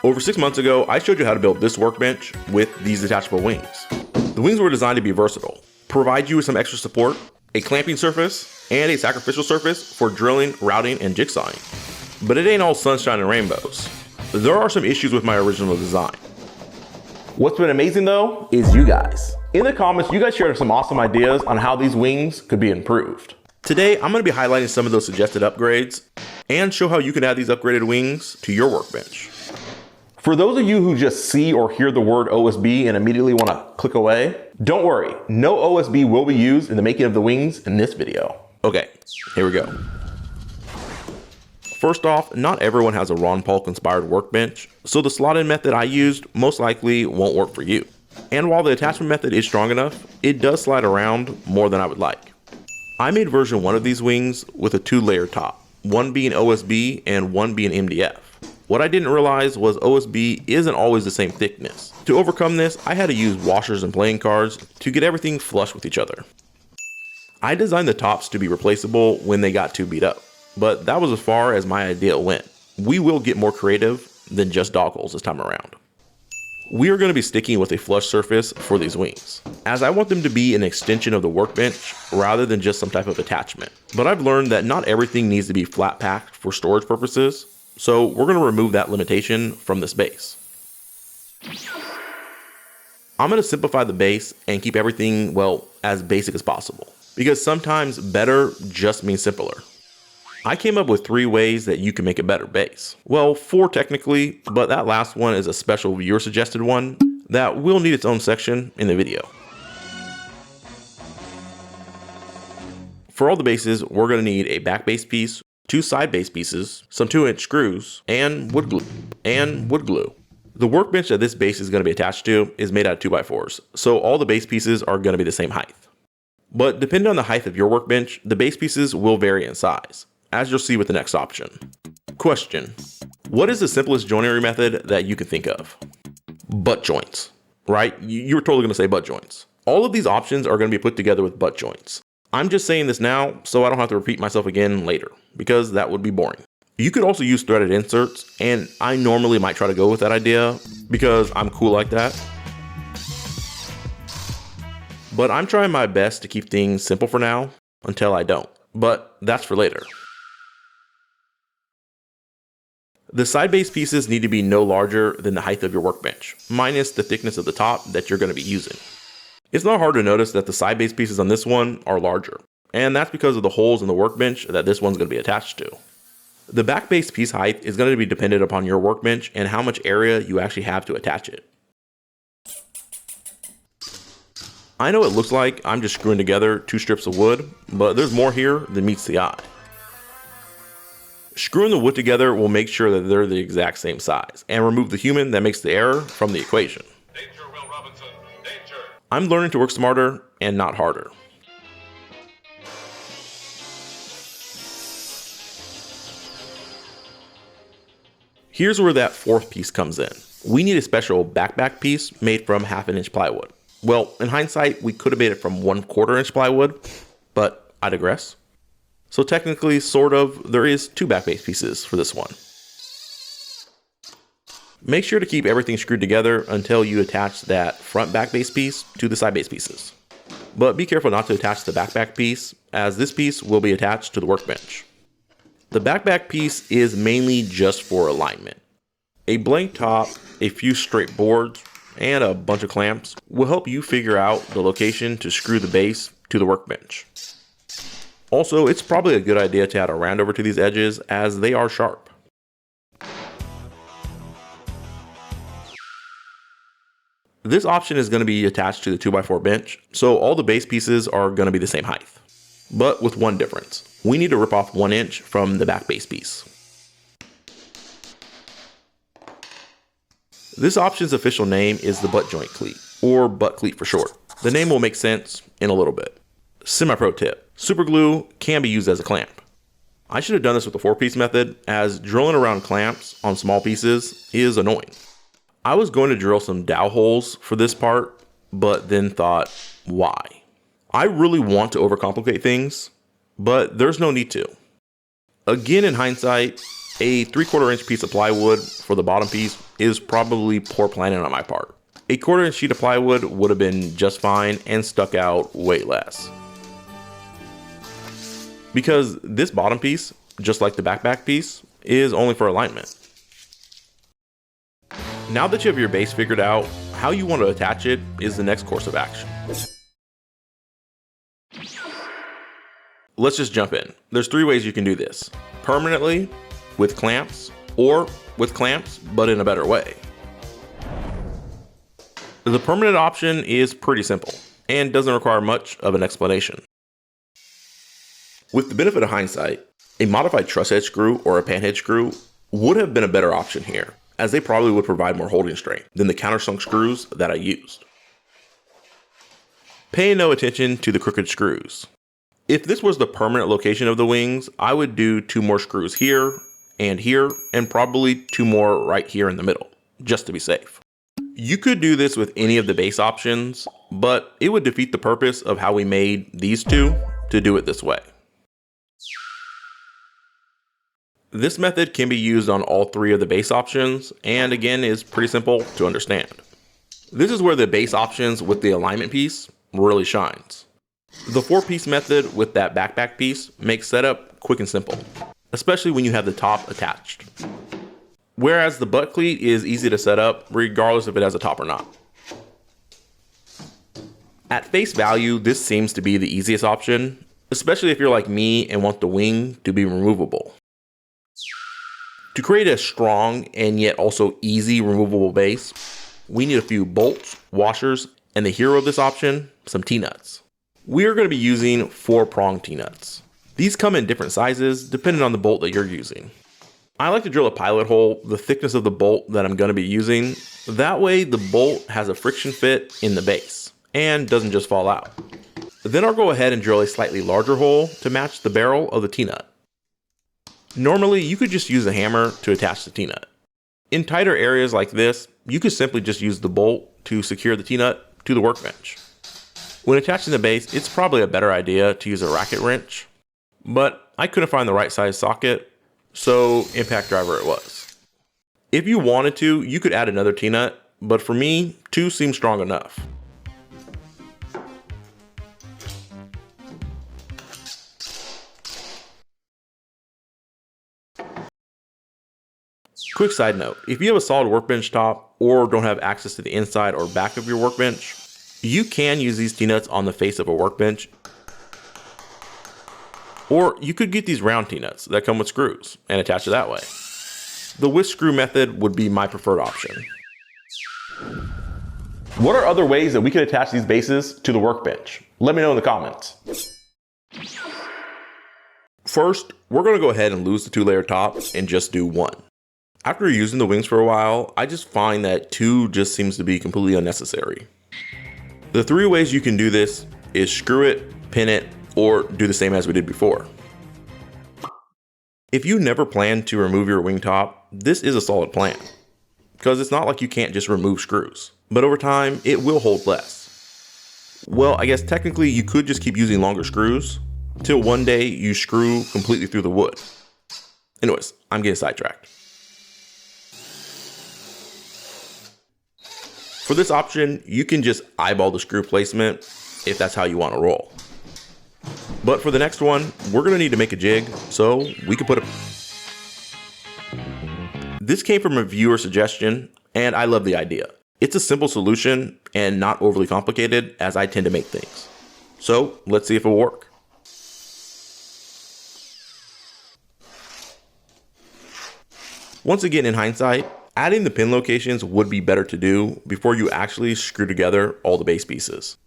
Over 6 months ago, I showed you how to build this workbench with these detachable wings. The wings were designed to be versatile, provide you with some extra support, a clamping surface, and a sacrificial surface for drilling, routing, and jigsawing. But it ain't all sunshine and rainbows. There are some issues with my original design. What's been amazing though is you guys. In the comments, you guys shared some awesome ideas on how these wings could be improved. Today, I'm going to be highlighting some of those suggested upgrades and show how you can add these upgraded wings to your workbench. For those of you who just see or hear the word OSB and immediately want to click away, don't worry, no OSB will be used in the making of the wings in this video. Okay, here we go. First off, not everyone has a Ron Paul inspired workbench, so the slot-in method I used most likely won't work for you. And while the attachment method is strong enough, it does slide around more than I would like. I made version 1 of these wings with a 2-layer top, one being OSB and one being MDF. What I didn't realize was OSB isn't always the same thickness. To overcome this, I had to use washers and playing cards to get everything flush with each other. I designed the tops to be replaceable when they got too beat up, but that was as far as my idea went. We will get more creative than just dog holes this time around. We are going to be sticking with a flush surface for these wings, as I want them to be an extension of the workbench rather than just some type of attachment. But I've learned that not everything needs to be flat packed for storage purposes, so we're going to remove that limitation from this base. I'm going to simplify the base and keep everything, well, as basic as possible, because sometimes better just means simpler. I came up with 3 ways that you can make a better base. Well, 4 technically, but that last one is a special viewer suggested one that will need its own section in the video. For all the bases, we're going to need a back base piece, 2 side base pieces, some 2-inch screws, and wood glue. The workbench that this base is going to be attached to is made out of 2x4s, so all the base pieces are going to be the same height. But depending on the height of your workbench, the base pieces will vary in size, as you'll see with the next option. Question: what is the simplest joinery method that you can think of? Butt joints, right? You were totally going to say butt joints. All of these options are going to be put together with butt joints. I'm just saying this now so I don't have to repeat myself again later, because that would be boring. You could also use threaded inserts, and I normally might try to go with that idea because I'm cool like that. But I'm trying my best to keep things simple for now until I don't, but that's for later. The side base pieces need to be no larger than the height of your workbench, minus the thickness of the top that you're going to be using. It's not hard to notice that the side base pieces on this one are larger, and that's because of the holes in the workbench that this one's going to be attached to. The back base piece height is going to be dependent upon your workbench and how much area you actually have to attach it. I know it looks like I'm just screwing together 2 strips of wood, but there's more here than meets the eye. Screwing the wood together will make sure that they're the exact same size and remove the human that makes the error from the equation. Danger, Will Robinson. Danger. I'm learning to work smarter and not harder. Here's where that 4th piece comes in. We need a special back piece made from 1/2 inch plywood. Well, in hindsight, we could have made it from 1/4 inch plywood, but I digress. So technically, sort of, there is 2 back base pieces for this one. Make sure to keep everything screwed together until you attach that front back base piece to the side base pieces. But be careful not to attach the back piece, as this piece will be attached to the workbench. The back piece is mainly just for alignment. A blank top, a few straight boards, and a bunch of clamps will help you figure out the location to screw the base to the workbench. Also, it's probably a good idea to add a round over to these edges as they are sharp. This option is going to be attached to the 2x4 bench, so all the base pieces are going to be the same height. But with one difference. We need to rip off 1 inch from the back base piece. This option's official name is the butt joint cleat, or butt cleat for short. The name will make sense in a little bit. Semi-pro tip: super glue can be used as a clamp. I should have done this with the 4-piece method, as drilling around clamps on small pieces is annoying. I was going to drill some dowel holes for this part, but then thought, why? I really want to overcomplicate things, but there's no need to. Again, in hindsight, A 3/4 inch piece of plywood for the bottom piece is probably poor planning on my part. A 1/4 inch sheet of plywood would have been just fine and stuck out way less. Because this bottom piece, just like the backpack piece, is only for alignment. Now that you have your base figured out, how you want to attach it is the next course of action. Let's just jump in. There's 3 ways you can do this. Permanently, with clamps, or with clamps, but in a better way. The permanent option is pretty simple, and doesn't require much of an explanation. With the benefit of hindsight, a modified truss head screw or a panhead screw would have been a better option here, as they probably would provide more holding strength than the countersunk screws that I used. Pay no attention to the crooked screws. If this was the permanent location of the wings, I would do 2 more screws here, and probably 2 more right here in the middle, just to be safe. You could do this with any of the base options, but it would defeat the purpose of how we made these 2 to do it this way. This method can be used on all 3 of the base options, and again is pretty simple to understand. This is where the base options with the alignment piece really shines. The 4-piece method with that backpack piece makes setup quick and simple, especially when you have the top attached. Whereas the butt cleat is easy to set up regardless if it has a top or not. At face value, this seems to be the easiest option, especially if you're like me and want the wing to be removable. To create a strong and yet also easy removable base, we need a few bolts, washers, and the hero of this option, some T-nuts. We are going to be using 4-prong T-nuts. These come in different sizes depending on the bolt that you're using. I like to drill a pilot hole the thickness of the bolt that I'm going to be using. That way the bolt has a friction fit in the base and doesn't just fall out. Then I'll go ahead and drill a slightly larger hole to match the barrel of the T-nut. Normally you could just use a hammer to attach the T-nut. In tighter areas like this, you could simply just use the bolt to secure the T-nut to the workbench. When attaching the base, it's probably a better idea to use a racket wrench, but I couldn't find the right size socket, so impact driver it was. If you wanted to, you could add another T-nut, but for me, 2 seemed strong enough. Quick side note, if you have a solid workbench top or don't have access to the inside or back of your workbench, you can use these T-nuts on the face of a workbench. Or you could get these round T-nuts that come with screws and attach it that way. The whisk screw method would be my preferred option. What are other ways that we could attach these bases to the workbench? Let me know in the comments. First, we're going to go ahead and lose the 2-layer top and just do 1. After using the wings for a while, I just find that 2 just seems to be completely unnecessary. The 3 ways you can do this is screw it, pin it, or do the same as we did before. If you never plan to remove your wing top, this is a solid plan, because it's not like you can't just remove screws, but over time it will hold less. Well, I guess technically you could just keep using longer screws till one day you screw completely through the wood. Anyways, I'm getting sidetracked. For this option, you can just eyeball the screw placement if that's how you want to roll. But for the next one, we're going to need to make a jig, so we can put a... This came from a viewer suggestion, and I love the idea. It's a simple solution and not overly complicated, as I tend to make things. So let's see if it'll work. Once again, in hindsight, adding the pin locations would be better to do before you actually screw together all the base pieces.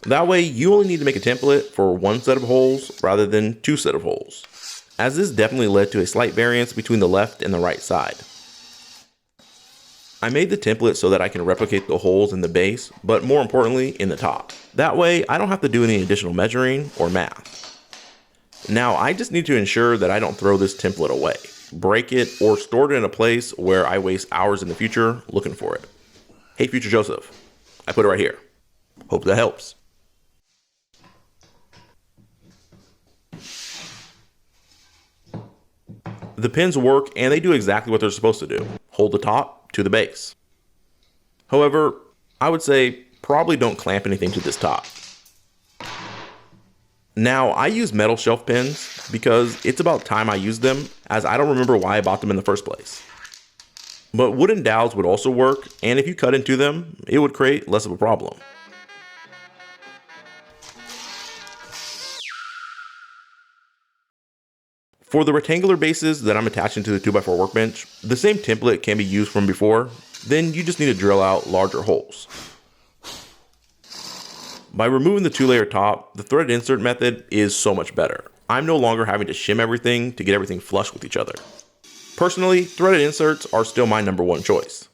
That way, you only need to make a template for 1 set of holes rather than 2 sets of holes, as this definitely led to a slight variance between the left and the right side. I made the template so that I can replicate the holes in the base, but more importantly, in the top. That way, I don't have to do any additional measuring or math. Now, I just need to ensure that I don't throw this template away, break it, or store it in a place where I waste hours in the future looking for it. Hey, Future Joseph, I put it right here. Hope that helps. The pins work and they do exactly what they're supposed to do. Hold the top to the base. However, I would say probably don't clamp anything to this top. Now, I use metal shelf pins because it's about time I use them, as I don't remember why I bought them in the first place. But wooden dowels would also work, and if you cut into them, it would create less of a problem. For the rectangular bases that I'm attaching to the 2x4 workbench, the same template can be used from before, then you just need to drill out larger holes. By removing the 2-layer top, the threaded insert method is so much better. I'm no longer having to shim everything to get everything flush with each other. Personally, threaded inserts are still my #1 choice.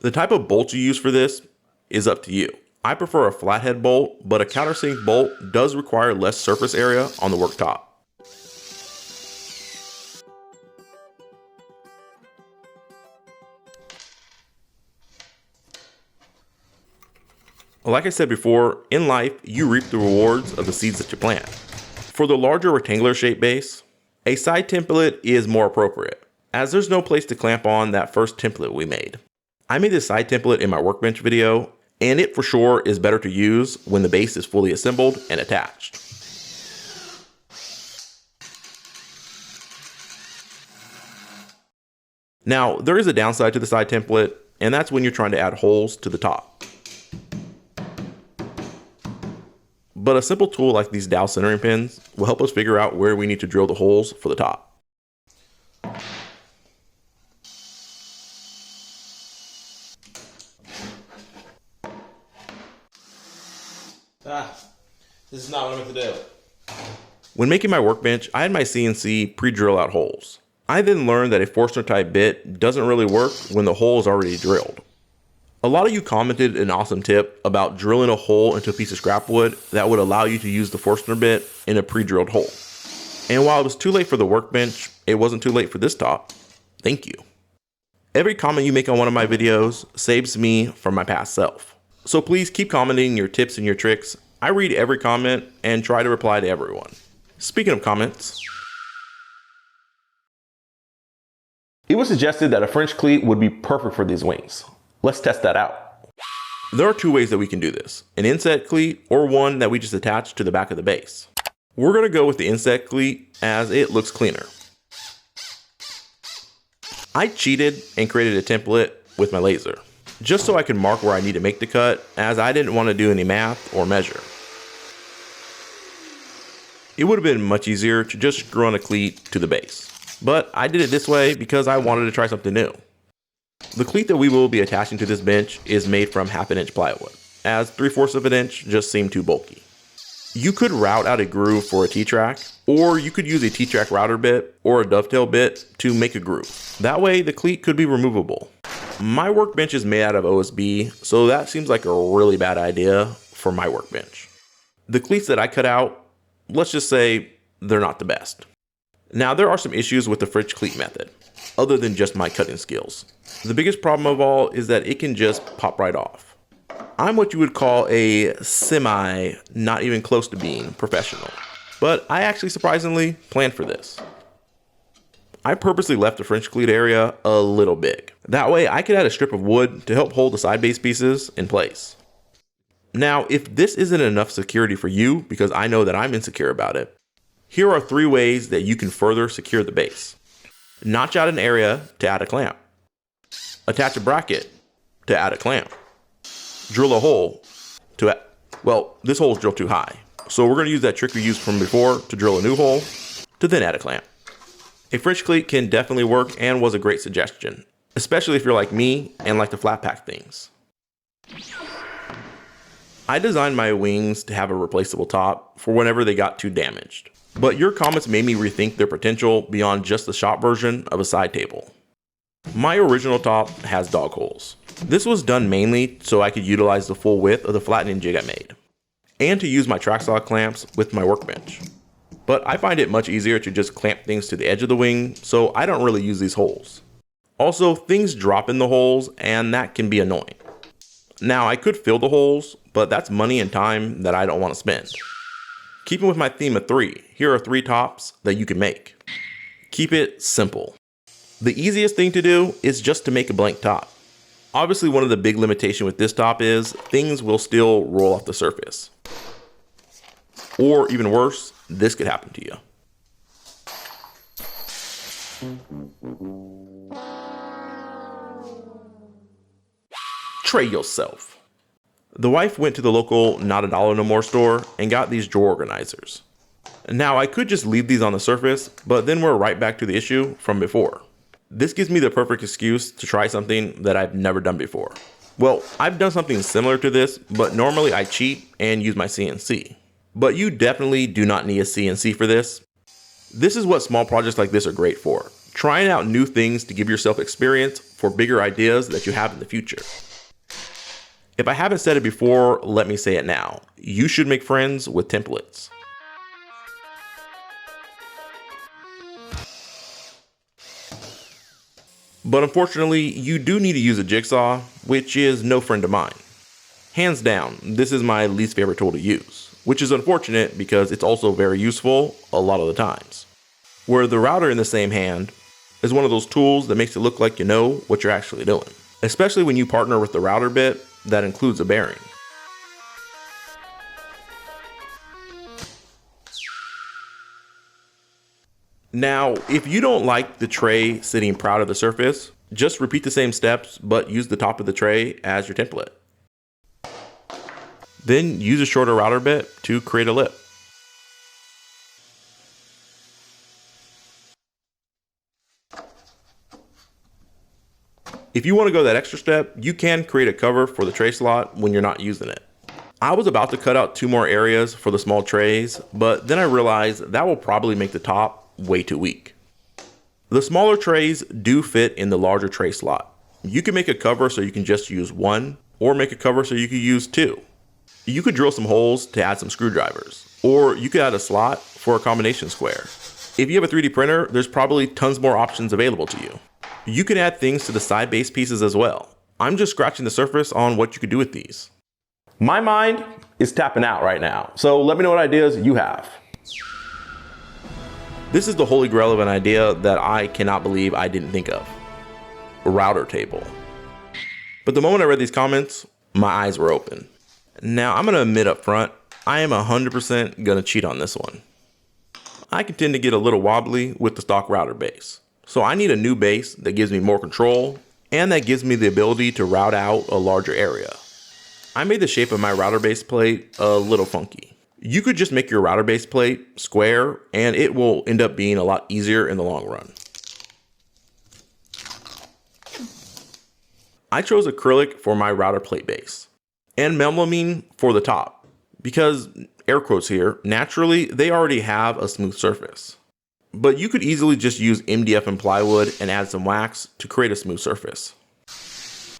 The type of bolt you use for this is up to you. I prefer a flathead bolt, but a countersink bolt does require less surface area on the worktop. Like I said before, in life, you reap the rewards of the seeds that you plant. For the larger rectangular shape base, a side template is more appropriate, as there's no place to clamp on that first template we made. I made this side template in my workbench video, and it for sure is better to use when the base is fully assembled and attached. Now, there is a downside to the side template, and that's when you're trying to add holes to the top. But a simple tool like these dowel centering pins will help us figure out where we need to drill the holes for the top. This is not what I meant to do. When making my workbench, I had my CNC pre-drill out holes. I then learned that a Forstner type bit doesn't really work when the hole is already drilled. A lot of you commented an awesome tip about drilling a hole into a piece of scrap wood that would allow you to use the Forstner bit in a pre-drilled hole. And while it was too late for the workbench, it wasn't too late for this top. Thank you. Every comment you make on one of my videos saves me from my past self. So please keep commenting your tips and your tricks. I read every comment and try to reply to everyone. Speaking of comments, it was suggested that a French cleat would be perfect for these wings. Let's test that out. There are two ways that we can do this, an inset cleat or one that we just attach to the back of the base. We're going to go with the inset cleat as it looks cleaner. I cheated and created a template with my laser, just so I could mark where I need to make the cut, as I didn't want to do any math or measure. It would have been much easier to just screw on a cleat to the base, but I did it this way because I wanted to try something new. The cleat that we will be attaching to this bench is made from 1/2 inch plywood, as 3/4 of an inch just seemed too bulky. You could route out a groove for a T-track, or you could use a T-track router bit or a dovetail bit to make a groove. That way the cleat could be removable. My workbench is made out of OSB, so that seems like a really bad idea for my workbench. The cleats that I cut out, let's just say they're not the best. Now, there are some issues with the French cleat method, other than just my cutting skills. The biggest problem of all is that it can just pop right off. I'm what you would call a not even close to being professional, but I actually surprisingly planned for this. I purposely left the French cleat area a little big. That way I could add a strip of wood to help hold the side base pieces in place. Now, if this isn't enough security for you, because I know that I'm insecure about it, here are 3 ways that you can further secure the base. Notch out an area to add a clamp. Attach a bracket to add a clamp. Drill a hole to add, well, this hole is drilled too high, so we're going to use that trick we used from before to drill a new hole to then add a clamp. A French cleat can definitely work and was a great suggestion, especially if you're like me and like to flat pack things. I designed my wings to have a replaceable top for whenever they got too damaged, but your comments made me rethink their potential beyond just the shop version of a side table. My original top has dog holes. This was done mainly so I could utilize the full width of the flattening jig I made, and to use my track saw clamps with my workbench. But I find it much easier to just clamp things to the edge of the wing, so I don't really use these holes. Also, things drop in the holes, and that can be annoying. Now, I could fill the holes, but that's money and time that I don't want to spend. Keeping with my theme of 3, here are 3 tops that you can make. Keep it simple. The easiest thing to do is just to make a blank top. Obviously, one of the big limitations with this top is things will still roll off the surface. Or even worse, this could happen to you. Tray yourself. The wife went to the local Not a Dollar No More store and got these drawer organizers. Now I could just leave these on the surface, but then we're right back to the issue from before. This gives me the perfect excuse to try something that I've never done before. Well, I've done something similar to this, but normally I cheat and use my CNC. But you definitely do not need a CNC for this. This is what small projects like this are great for. Trying out new things to give yourself experience for bigger ideas that you have in the future. If I haven't said it before, let me say it now. You should make friends with templates. But unfortunately, you do need to use a jigsaw, which is no friend of mine. Hands down, this is my least favorite tool to use, which is unfortunate because it's also very useful a lot of the times. Where the router in the same hand is one of those tools that makes it look like you know what you're actually doing, especially when you partner with the router bit that includes a bearing. Now, if you don't like the tray sitting proud of the surface, just repeat the same steps, but use the top of the tray as your template. Then use a shorter router bit to create a lip. If you want to go that extra step, you can create a cover for the tray slot when you're not using it. I was about to cut out 2 more areas for the small trays, but then I realized that will probably make the top way too weak. The smaller trays do fit in the larger tray slot. You can make a cover so you can just use 1, or make a cover so you can use 2. You could drill some holes to add some screwdrivers, or you could add a slot for a combination square. If you have a 3D printer, there's probably tons more options available to you. You can add things to the side base pieces as well. I'm just scratching the surface on what you could do with these. My mind is tapping out right now, so let me know what ideas you have. This is the holy grail of an idea that I cannot believe I didn't think of. A router table. But the moment I read these comments, my eyes were open. Now I'm gonna admit up front, I am 100% gonna cheat on this one. I can tend to get a little wobbly with the stock router base. So I need a new base that gives me more control and that gives me the ability to route out a larger area. I made the shape of my router base plate a little funky. You could just make your router base plate square and it will end up being a lot easier in the long run. I chose acrylic for my router plate base and melamine for the top because, air quotes here, naturally they already have a smooth surface. But you could easily just use MDF and plywood and add some wax to create a smooth surface.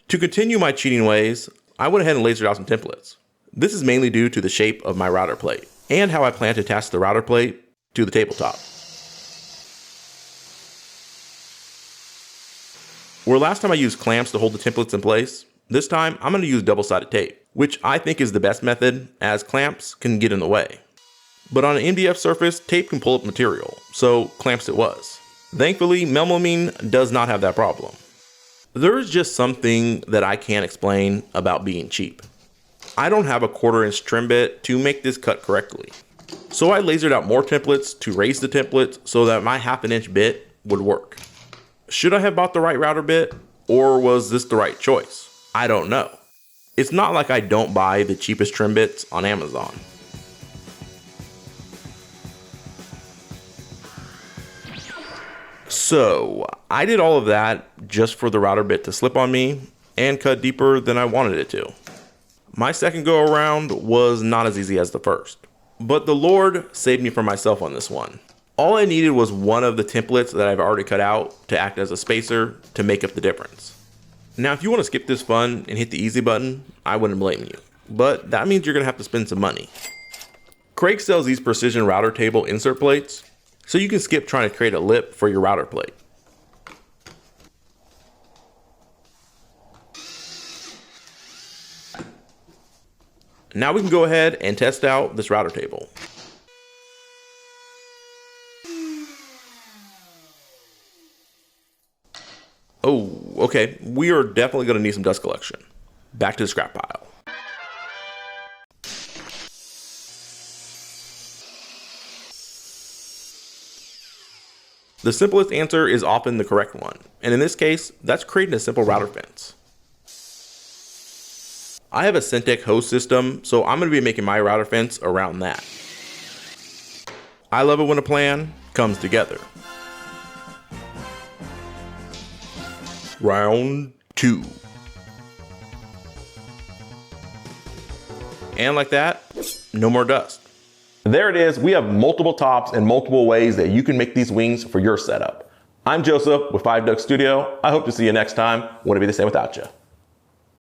To continue my cheating ways, I went ahead and lasered out some templates. This is mainly due to the shape of my router plate and how I plan to attach the router plate to the tabletop. Where last time I used clamps to hold the templates in place, this time I'm going to use double-sided tape, which I think is the best method as clamps can get in the way. But on an MDF surface, tape can pull up material, so clamps it was. Thankfully, melamine does not have that problem. There is just something that I can't explain about being cheap. I don't have a 1/4-inch trim bit to make this cut correctly. So I lasered out more templates to raise the templates so that my 1/2-inch bit would work. Should I have bought the right router bit, or was this the right choice? I don't know. It's not like I don't buy the cheapest trim bits on Amazon. So I did all of that just for the router bit to slip on me and cut deeper than I wanted it to. My second go around was not as easy as the first, but the Lord saved me from myself on this one. All I needed was one of the templates that I've already cut out to act as a spacer to make up the difference. Now, if you want to skip this fun and hit the easy button, I wouldn't blame you, but that means you're going to have to spend some money. Craig sells these precision router table insert plates, so you can skip trying to create a lip for your router plate. Now we can go ahead and test out this router table. Oh, okay. We are definitely going to need some dust collection. Back to the scrap pile. The simplest answer is often the correct one, and in this case, that's creating a simple router fence. I have a Syntec hose system, so I'm going to be making my router fence around that. I love it when a plan comes together. Round 2. And like that, no more dust. There it is. We have multiple tops and multiple ways that you can make these wings for your setup. I'm Joseph with 5 Duck Studio. I hope to see you next time. Wouldn't be the same without you.